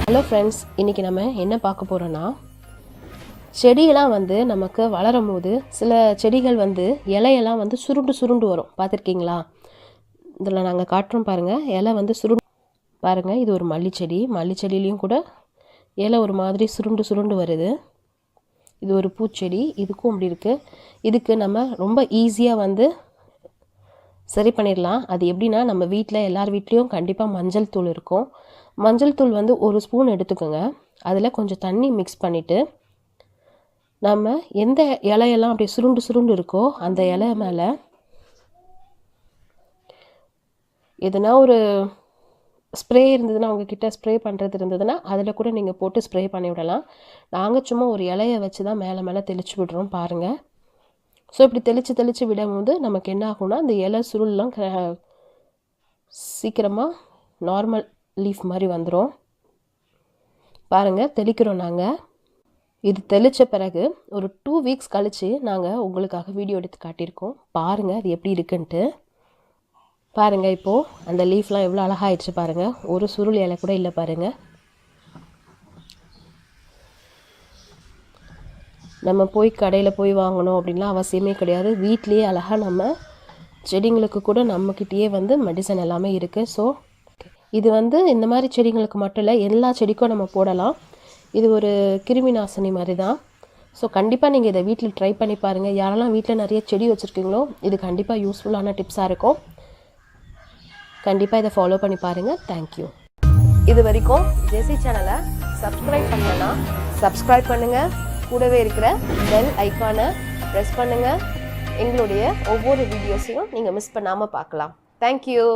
Hello friends, இன்றைக்கி நம்ம என்ன பார்க்க போகிறோன்னா, செடியெல்லாம் வந்து நமக்கு வளரும் போது சில செடிகள் வந்து இலையெல்லாம் வந்து சுருண்டு வரும். பார்த்துருக்கீங்களா? இதில் நாங்கள் காட்டுறோம் பாருங்கள். இலை வந்து பாருங்கள். இது ஒரு மல்லிச்செடியிலையும் கூட இலை ஒரு மாதிரி சுருண்டு வருது. இது ஒரு பூச்செடி, இதுக்கும் அப்படி இருக்குது. இதுக்கு நம்ம ரொம்ப ஈஸியாக வந்து சரி பண்ணிடலாம். அது எப்படின்னா, நம்ம வீட்டில் எல்லார் வீட்லேயும் கண்டிப்பாக மஞ்சள் தூள் இருக்கும். மஞ்சள் தூள் வந்து 1 ஸ்பூன் எடுத்துக்கோங்க. அதில் கொஞ்சம் தண்ணி மிக்ஸ் பண்ணிவிட்டு, நம்ம எந்த இலையெல்லாம் அப்படியே சுருண்டு இருக்கோ அந்த இலை மேலே எதுனா ஒரு ஸ்ப்ரே இருந்ததுன்னா, உங்ககிட்ட ஸ்ப்ரே பண்ணுறது இருந்ததுன்னா அதில் கூட நீங்கள் போட்டு ஸ்ப்ரே பண்ணி விடலாம். நாங்கள் சும்மா ஒரு இலையை வச்சு தான் மேலே தெளித்து விடுறோம் பாருங்கள். ஸோ இப்படி தெளித்து விடும்போது நமக்கு என்ன ஆகும்னா, அந்த இலை சுருள்லாம் சீக்கிரமாக நார்மல் லீஃப் மாதிரி வந்துடும். பாருங்கள், தெளிக்கிறோம் நாங்கள். இது தெளித்த பிறகு ஒரு 2 வீக்ஸ் கழித்து நாங்கள் உங்களுக்காக வீடியோ எடுத்து காட்டியிருக்கோம். பாருங்கள் அது எப்படி இருக்குன்ட்டு. பாருங்கள், இப்போது அந்த லீஃப்லாம் எவ்வளோ அழகாகிடுச்சு பாருங்கள். ஒரு சுருள் இலை கூட இல்லை பாருங்கள். நம்ம போய் கடையில் போய் வாங்கணும் அப்படின்லாம் அவசியமே கிடையாது. வீட்லேயே அழகாக நம்ம செடிங்களுக்கு கூட நம்மக்கிட்டேயே வந்து மெடிசன் எல்லாமே இருக்குது. ஸோ இது வந்து இந்த மாதிரி செடிங்களுக்கு மட்டும் இல்லை, எல்லா செடிக்கும் நம்ம போடலாம். இது ஒரு கிருமி நாசினி மாதிரி தான். ஸோ கண்டிப்பாக நீங்கள் இதை வீட்டில் ட்ரை பண்ணி பாருங்கள். யாரெல்லாம் வீட்டில் நிறைய செடி வச்சுருக்கீங்களோ இது கண்டிப்பாக யூஸ்ஃபுல்லான டிப்ஸாக இருக்கும். கண்டிப்பாக இதை ஃபாலோ பண்ணி பாருங்கள். தேங்க்யூ. இது வரைக்கும் ஜெசி சேனலை சப்ஸ்கிரைப் பண்ணலன்னா சப்ஸ்கிரைப் பண்ணுங்கள். கூடவே இருக்கிற பெல் ஐக்கானை ப்ரெஸ் பண்ணுங்கள். எங்களுடைய ஒவ்வொரு வீடியோஸையும் நீங்கள் மிஸ் பண்ணாமல் பார்க்கலாம். தேங்க்யூ.